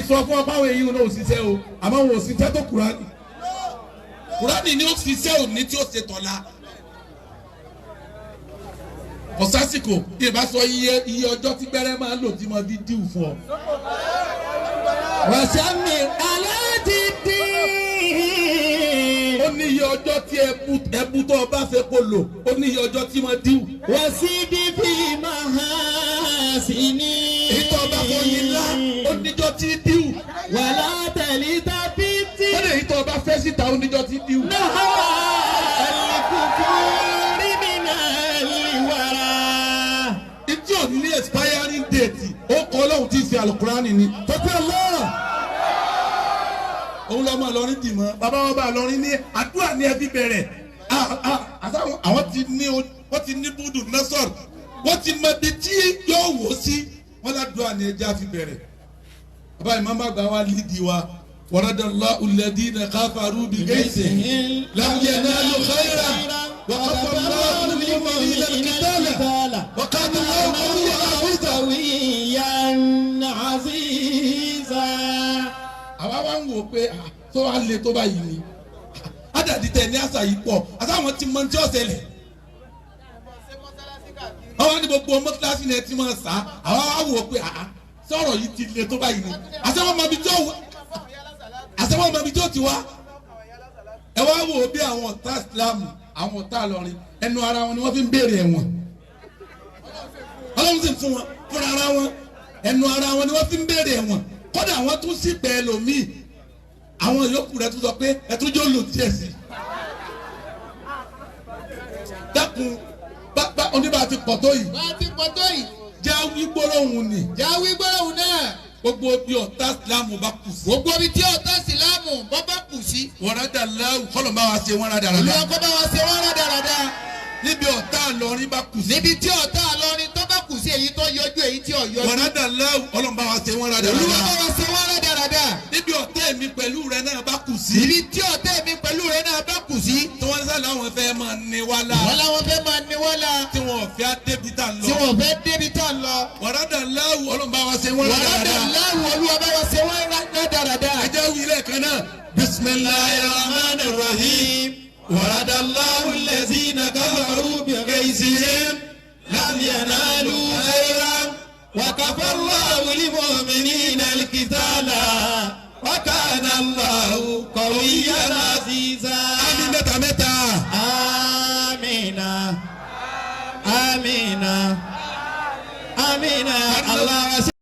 ìsọ fún ọ báwo èyí náà ò ṣiṣẹ́ o àmọ́ wọn ò ṣiṣẹ́ tó Kùránì. Kùránì ni ó ṣiṣẹ́ òní tí ó ṣe tọ̀la. Ọ̀sásìkò ìbá sọ iye ọjọ́ tí gbẹ́rẹ́ máa ń lò tí mo di díù fún ọ. Wàsámi aládìdí. Ó ní iye ọjọ́ tí ẹbú tó bá fẹ́ kó lò ó ní iye ọjọ́ tí mo díù. Wàsídì fi máa sí ní. Ìtọ́ bá fọ yín ńlá ó níjọ́ tí díù. Wàlá tẹ̀lé tàbí tí. Ó lè ìtọ́ bá fẹ́ síta ó níjọ́ tí díù. Náà ẹ̀lẹ́kùkù rí mi náà ìwàrà. Ìtí ò ní expiring date ó kọ́ Ọlọ́run tí ń ṣe àlùkùránì ni. Tọ́pẹ́ Allah. Òun lọ́mọ Ìlọrin dì mọ́. Bàbá wọn bá Ìlọrin ní àdúrà ní ẹbí bẹ̀rẹ̀. Àwọn ti ní búdù nẹ́sọ̀rọ̀. Wọ́n ti mọ ibi tí yóò wò sí. Wọ́n ládùúrà ní ẹja fi bẹ̀rẹ̀. Bàbá ìmáàmù àgbà wa lídìí wa. Waradallahu alladhina kafaru bi ghayzihim lam yanalu khayran wa kafallahu al-mu'minina al-qitala wa kana Allahu qawiyyan aziza. Àwa wá ń wò pé tó wá lè tó báyìí ni ádàdí tẹ ní àṣà yìí pọ̀ àtàwọn tí mọ tí ó ṣẹlẹ̀ àwọn ní gbogbo mọ́tíláṣí ni ẹ ti máa sá àwa wá wò pé sọ̀rọ̀ yìí ti lè tó báyìí ni àṣẹwọ́n mọ ibi tí ó ti wá ẹ wá wò bí àwọn ọ̀tá Islam àwọn ọ̀tá Ìlọrin ẹnu ara wọn ni wọ́n fi ń béèrè ẹ̀wọ̀n Ọlọ́run sì fún wọn fúnra ara wọn ẹnu ara wọn ni wọ́n fi ń béèrè ẹ̀wọ̀n kódà àwọn tún sí pẹ́ lòmíì àwọn yòókù rẹ̀ tún sọ pé ẹtún jọ lò díẹ̀ sí. dákun bá oníbà ti pọ̀ tó yìí. bá a ti pọ̀ tó yìí. jáwí gbólóhùn ni. jáwí gbólóhùn náà. gbogbo bí ọ̀tá Ìsìlámù bá kù sí. gbogbo bí tí ọ̀tá Ìsìlámù bá kù sí. wọ́rọ́dà láwù kọ́lọ̀ bá wa ṣe wọ́n rádaràdà. olúwa kọ́ bá wa ṣe wọ́n rádaràdà. níbi ọ̀tá Ìlọrin bá kù sí. níbi tí ọ̀tá Ìlọrin tó bá kù sí èyí tó yọjú èyí tí ò yọjú. wọ́rọ́dà láwù kọ́lọ̀ bá wa ṣe wọ́n rádaràdà. olúwa bá wa ṣe wọ́n rádaràdà. níbi ọ̀tá èmi pẹ̀lú rẹ náà bá kù sí. níbi tí ọ̀tá èmi pẹ̀lú rẹ náà bá kù sí. tí wọ́n sá láwọn fẹ́ máa ní wá la. wọ́n láwọn fẹ́ máa ní wá la. tí wọ́n fẹ́ débi tá lọ. tí wọ́n fẹ́ débi tá lọ. wọ́rọ́dà láwù Ọlọ́run bá wa ṣe wọ́n rádaràdà. wọ́rọ́dà láwù olúwa bá wa ṣe wọ́n rádaràdà. ẹ jẹ́ wí lẹ́ẹ̀kan náà. bismillahir rahmanir rahim. waradallahu allazina kafaru bi ghayzihim lam yanalu khayran wa kafallahu lil mu'minina al-qitala wa kana Allahu qawiyyan aziza. Àmín mẹ́ta mẹ́ta. Amina. Amina. Amina. Allah.